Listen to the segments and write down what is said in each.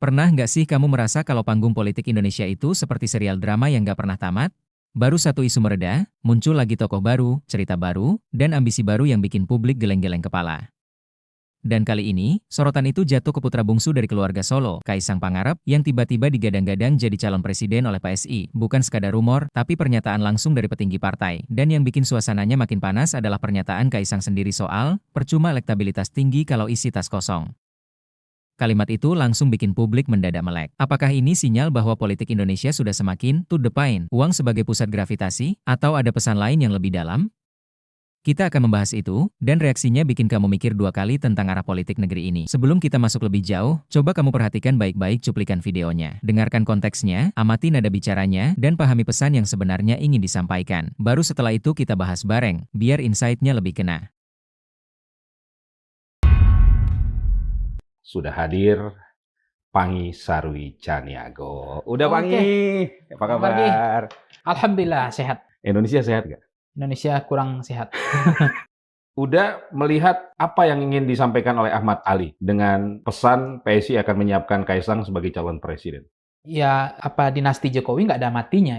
Pernah nggak sih kamu merasa kalau panggung politik Indonesia itu seperti serial drama yang nggak pernah tamat? Baru satu isu mereda, muncul lagi tokoh baru, cerita baru, dan ambisi baru yang bikin publik geleng-geleng kepala. Dan kali ini, sorotan itu jatuh ke putra bungsu dari keluarga Solo, Kaisang Pangarep, yang tiba-tiba digadang-gadang jadi calon presiden oleh PSI. Bukan sekadar rumor, tapi pernyataan langsung dari petinggi partai. Dan yang bikin suasananya makin panas adalah pernyataan Kaisang sendiri soal, percuma elektabilitas tinggi kalau isi tas kosong. Kalimat itu langsung bikin publik mendadak melek. Apakah ini sinyal bahwa politik Indonesia sudah semakin to the point, uang sebagai pusat gravitasi, atau ada pesan lain yang lebih dalam? Kita akan membahas itu, dan reaksinya bikin kamu mikir dua kali tentang arah politik negeri ini. Sebelum kita masuk lebih jauh, coba kamu perhatikan baik-baik cuplikan videonya. Dengarkan konteksnya, amati nada bicaranya, dan pahami pesan yang sebenarnya ingin disampaikan. Baru setelah itu kita bahas bareng, biar insight-nya lebih kena. Sudah hadir Pangi Sarwi Caniago. Udah Oke. Pangi, apa Selamat pagi. kabar? Alhamdulillah sehat. Indonesia sehat gak? Indonesia kurang sehat. Udah melihat apa yang ingin disampaikan oleh Ahmad Ali dengan pesan PSI akan menyiapkan Kaisang sebagai calon presiden? Ya, apa dinasti Jokowi nggak ada matinya.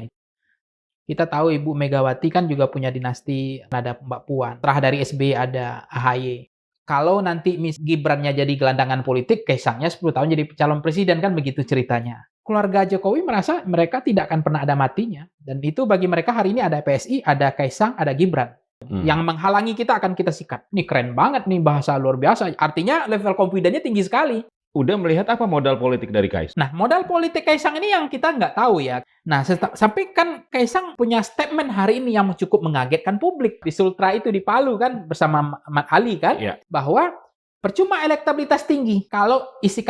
Kita tahu Ibu Megawati kan juga punya dinasti, ada Mbak Puan. Setelah dari SBY ada AHY. Kalau nanti Miss Gibrannya jadi gelandangan politik, Kaisangnya 10 tahun jadi calon presiden, kan begitu ceritanya. Keluarga Jokowi merasa mereka tidak akan pernah ada matinya. Dan itu bagi mereka hari ini ada PSI, ada Kaisang, ada Gibran. Yang menghalangi kita akan kita sikat. Ini keren banget nih, bahasa luar biasa. Artinya level confidence-nya tinggi sekali. Udah melihat apa modal politik dari Kaisang? Nah, modal politik Kaisang ini yang kita nggak tahu ya. Nah, sampai kan Kaisang punya statement hari ini yang cukup mengagetkan publik. Di Sultra itu di Palu kan, bersama Ahmad Ali kan, Iya. bahwa percuma elektabilitas tinggi kalau isi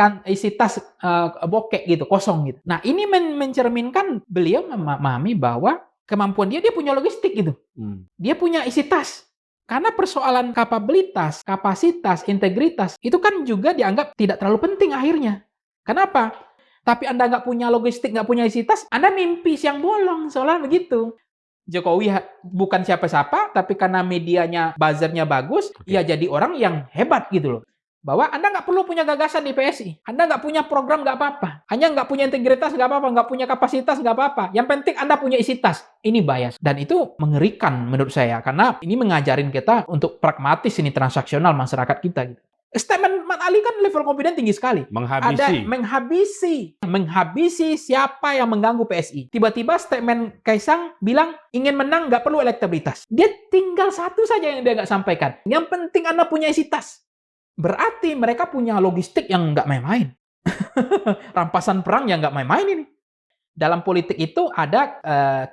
tas bokek gitu, kosong gitu. Nah, ini mencerminkan beliau memahami bahwa kemampuan dia punya logistik gitu. Dia punya isi tas. Karena persoalan kapabilitas, kapasitas, integritas, itu kan juga dianggap tidak terlalu penting akhirnya. Kenapa? Tapi Anda nggak punya logistik, nggak punya isi tas, Anda mimpi siang bolong, seolah begitu. Jokowi bukan siapa-siapa, tapi karena medianya, buzzernya bagus, ya jadi orang yang hebat gitu loh. Bahwa Anda nggak perlu punya gagasan di PSI. Anda nggak punya program nggak apa-apa. Anda nggak punya integritas nggak apa-apa. Nggak punya kapasitas nggak apa-apa. Yang penting Anda punya isi tas. Ini bias. Dan itu mengerikan menurut saya. Karena ini mengajarin kita untuk pragmatis ini transaksional masyarakat kita. Gitu. Statement Mat Ali kan level confidence tinggi sekali. Menghabisi. Ada menghabisi siapa yang mengganggu PSI. Tiba-tiba statement Kaisang bilang ingin menang nggak perlu elektabilitas. Dia tinggal satu saja yang dia nggak sampaikan. Yang penting Anda punya isi tas. Berarti mereka punya logistik yang nggak main-main. Rampasan perang yang nggak main-main ini. Dalam politik itu ada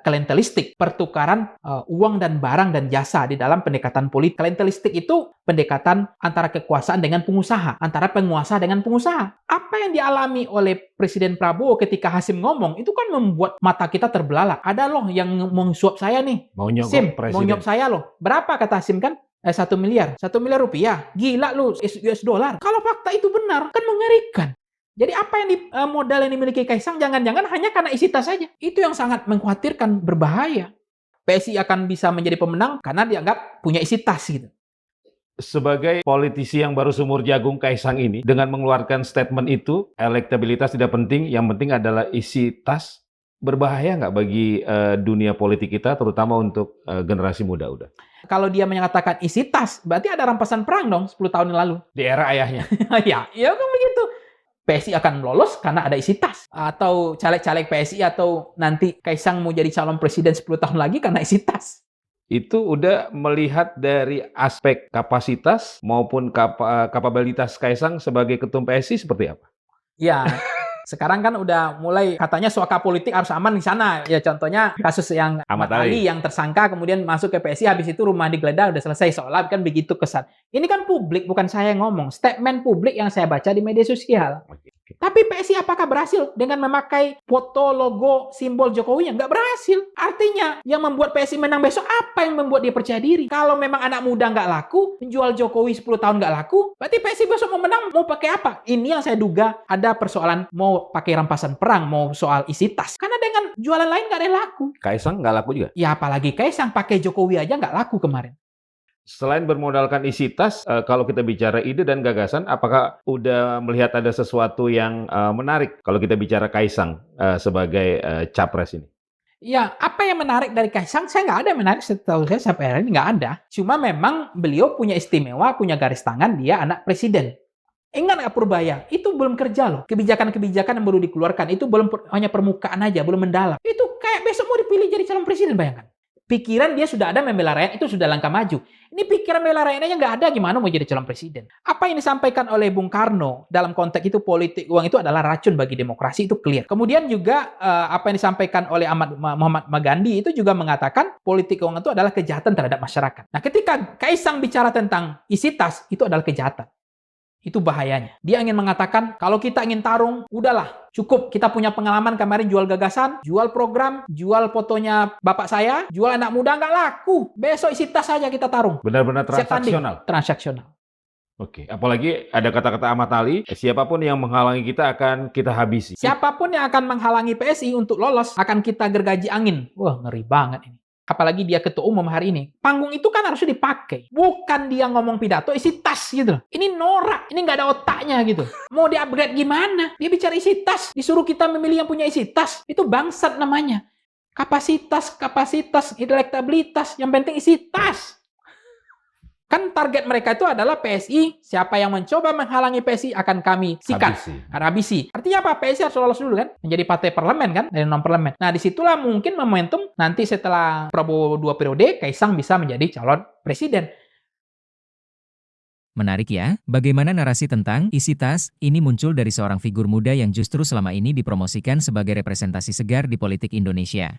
klientelistik, pertukaran uang dan barang dan jasa di dalam pendekatan politik. Klientelistik itu pendekatan antara kekuasaan dengan pengusaha, antara penguasa dengan pengusaha. Apa yang dialami oleh Presiden Prabowo ketika Hasim ngomong, itu kan membuat mata kita terbelalak. Ada loh yang mau suap saya nih. Mau nyogok Sim, presiden. mau nyop saya loh. Berapa kata Hasim kan? 1 miliar. 1 miliar rupiah. Gila lu, US dollar. Kalau fakta itu benar, kan mengerikan. Jadi apa yang modal yang dimiliki Kaisang jangan-jangan hanya karena isi tas saja. Itu yang sangat mengkhawatirkan, berbahaya. PSI akan bisa menjadi pemenang karena dianggap punya isi tas gitu. Sebagai politisi yang baru sumur jagung Kaisang ini, dengan mengeluarkan statement itu, elektabilitas tidak penting, yang penting adalah isi tas, berbahaya nggak bagi dunia politik kita, terutama untuk generasi muda udah? Kalau dia menyatakan isi tas, berarti ada rampasan perang dong 10 tahun yang lalu. Di era ayahnya. ya kan begitu. PSI akan lolos karena ada isi tas. Atau caleg-caleg PSI atau nanti Kaisang mau jadi calon presiden 10 tahun lagi karena isi tas. Itu udah melihat dari aspek kapasitas maupun kapabilitas Kaisang sebagai ketum PSI seperti apa? Ya, sekarang kan udah mulai katanya suaka politik harus aman di sana. Ya contohnya kasus yang Ahmad Ali yang tersangka kemudian masuk ke PSI, habis itu rumah digeledah udah selesai, seolah kan begitu kesan. Ini kan publik, bukan saya yang ngomong. Statement publik yang saya baca di media sosial. Tapi PSI apakah berhasil dengan memakai foto, logo, simbol Jokowi? Nggak berhasil. Artinya, yang membuat PSI menang besok, apa yang membuat dia percaya diri? Kalau memang anak muda nggak laku, menjual Jokowi 10 tahun nggak laku, berarti PSI besok mau menang, mau pakai apa? Ini yang saya duga ada persoalan mau pakai rampasan perang, mau soal isi tas. Karena dengan jualan lain nggak ada yang laku. Kaisang nggak laku juga? Ya apalagi Kaisang pakai Jokowi aja nggak laku kemarin. Selain bermodalkan isi tas, kalau kita bicara ide dan gagasan, apakah udah melihat ada sesuatu yang menarik kalau kita bicara Kaisang sebagai capres ini? Ya, apa yang menarik dari Kaisang? Saya nggak ada yang menarik, setahu saya sampai hari ini nggak ada. Cuma memang beliau punya istimewa, punya garis tangan, dia anak presiden. Ingat nggak Purbaya? Itu belum kerja loh. Kebijakan-kebijakan yang baru dikeluarkan, itu belum hanya permukaan aja, belum mendalam. Itu kayak besok mau dipilih jadi calon presiden, bayangkan. Pikiran dia sudah ada membela rakyat, itu sudah langkah maju. Ini pikiran membela rakyatnya nggak ada, gimana mau jadi calon presiden? Apa yang disampaikan oleh Bung Karno dalam konteks itu politik uang itu adalah racun bagi demokrasi, itu clear. Kemudian juga apa yang disampaikan oleh Muhammad Magandi itu juga mengatakan politik uang itu adalah kejahatan terhadap masyarakat. Nah, ketika Kaisang bicara tentang isi tas, itu adalah kejahatan. Itu bahayanya. Dia ingin mengatakan, kalau kita ingin tarung, udahlah, cukup. Kita punya pengalaman kemarin jual gagasan, jual program, jual fotonya bapak saya, jual anak muda, nggak laku. Besok isi tas saja kita tarung. Benar-benar Siap tanding. transaksional. Transaksional. Oke, apalagi ada kata-kata Ahmad Ali, siapapun yang menghalangi kita akan kita habisi. Siapapun yang akan menghalangi PSI untuk lolos, akan kita gergaji angin. Wah, ngeri banget ini. Apalagi dia ketua umum hari ini. Panggung itu kan harusnya dipakai. Bukan dia ngomong pidato, isi tas gitu loh. Ini norak, ini nggak ada otaknya gitu. Mau di-upgrade gimana? Dia bicara isi tas. Disuruh kita memilih yang punya isi tas. Itu bangsat namanya. Kapasitas, elektabilitas. Yang penting isi tas. Kan target mereka itu adalah PSI. Siapa yang mencoba menghalangi PSI akan kami sikat. Habisi. Artinya apa? PSI harus lolos dulu kan. Menjadi partai parlemen kan. Dari non-parlemen. Nah disitulah mungkin momentum nanti setelah Prabowo 2 periode, Kaisang bisa menjadi calon presiden. Menarik ya, bagaimana narasi tentang isi tas ini muncul dari seorang figur muda yang justru selama ini dipromosikan sebagai representasi segar di politik Indonesia.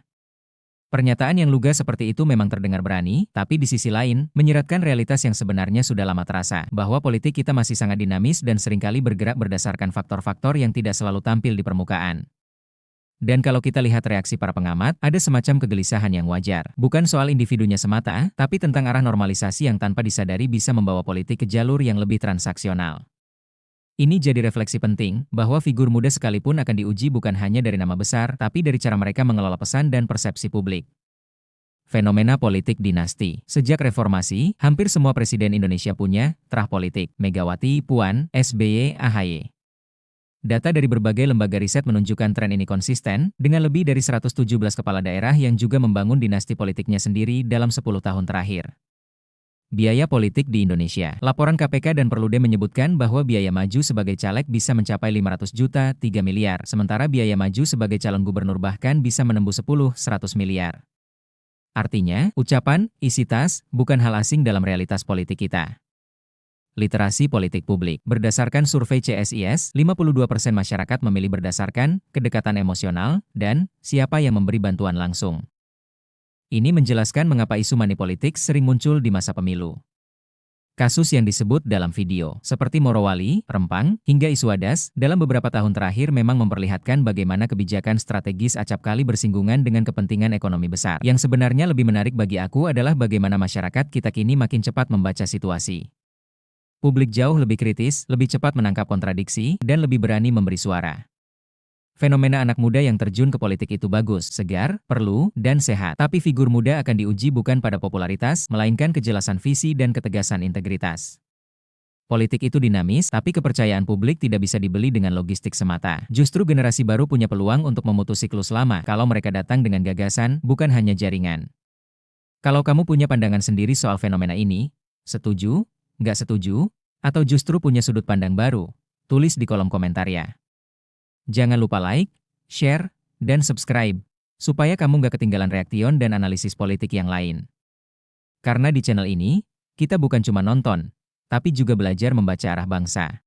Pernyataan yang lugas seperti itu memang terdengar berani, tapi di sisi lain, menyiratkan realitas yang sebenarnya sudah lama terasa, bahwa politik kita masih sangat dinamis dan seringkali bergerak berdasarkan faktor-faktor yang tidak selalu tampil di permukaan. Dan kalau kita lihat reaksi para pengamat, ada semacam kegelisahan yang wajar. Bukan soal individunya semata, tapi tentang arah normalisasi yang tanpa disadari bisa membawa politik ke jalur yang lebih transaksional. Ini jadi refleksi penting, bahwa figur muda sekalipun akan diuji bukan hanya dari nama besar, tapi dari cara mereka mengelola pesan dan persepsi publik. Fenomena politik dinasti. Sejak reformasi, hampir semua presiden Indonesia punya terah politik. Megawati, Puan, SBY, AHY. Data dari berbagai lembaga riset menunjukkan tren ini konsisten, dengan lebih dari 117 kepala daerah yang juga membangun dinasti politiknya sendiri dalam 10 tahun terakhir. Biaya politik di Indonesia. Laporan KPK dan Perludem menyebutkan bahwa biaya maju sebagai caleg bisa mencapai 500 juta, 3 miliar, sementara biaya maju sebagai calon gubernur bahkan bisa menembus 10-100 miliar. Artinya, ucapan, isi tas, bukan hal asing dalam realitas politik kita. Literasi politik publik. Berdasarkan survei CSIS, 52% masyarakat memilih berdasarkan kedekatan emosional dan siapa yang memberi bantuan langsung. Ini menjelaskan mengapa isu money politik sering muncul di masa pemilu. Kasus yang disebut dalam video, seperti Morowali, Rempang, hingga isu Wadas, dalam beberapa tahun terakhir memang memperlihatkan bagaimana kebijakan strategis acap kali bersinggungan dengan kepentingan ekonomi besar. Yang sebenarnya lebih menarik bagi aku adalah bagaimana masyarakat kita kini makin cepat membaca situasi. Publik jauh lebih kritis, lebih cepat menangkap kontradiksi, dan lebih berani memberi suara. Fenomena anak muda yang terjun ke politik itu bagus, segar, perlu, dan sehat. Tapi figur muda akan diuji bukan pada popularitas, melainkan kejelasan visi dan ketegasan integritas. Politik itu dinamis, tapi kepercayaan publik tidak bisa dibeli dengan logistik semata. Justru generasi baru punya peluang untuk memutus siklus lama kalau mereka datang dengan gagasan, bukan hanya jaringan. Kalau kamu punya pandangan sendiri soal fenomena ini, setuju, nggak setuju, atau justru punya sudut pandang baru, tulis di kolom komentar ya. Jangan lupa like, share, dan subscribe, supaya kamu nggak ketinggalan reaction dan analisis politik yang lain. Karena di channel ini, kita bukan cuma nonton, tapi juga belajar membaca arah bangsa.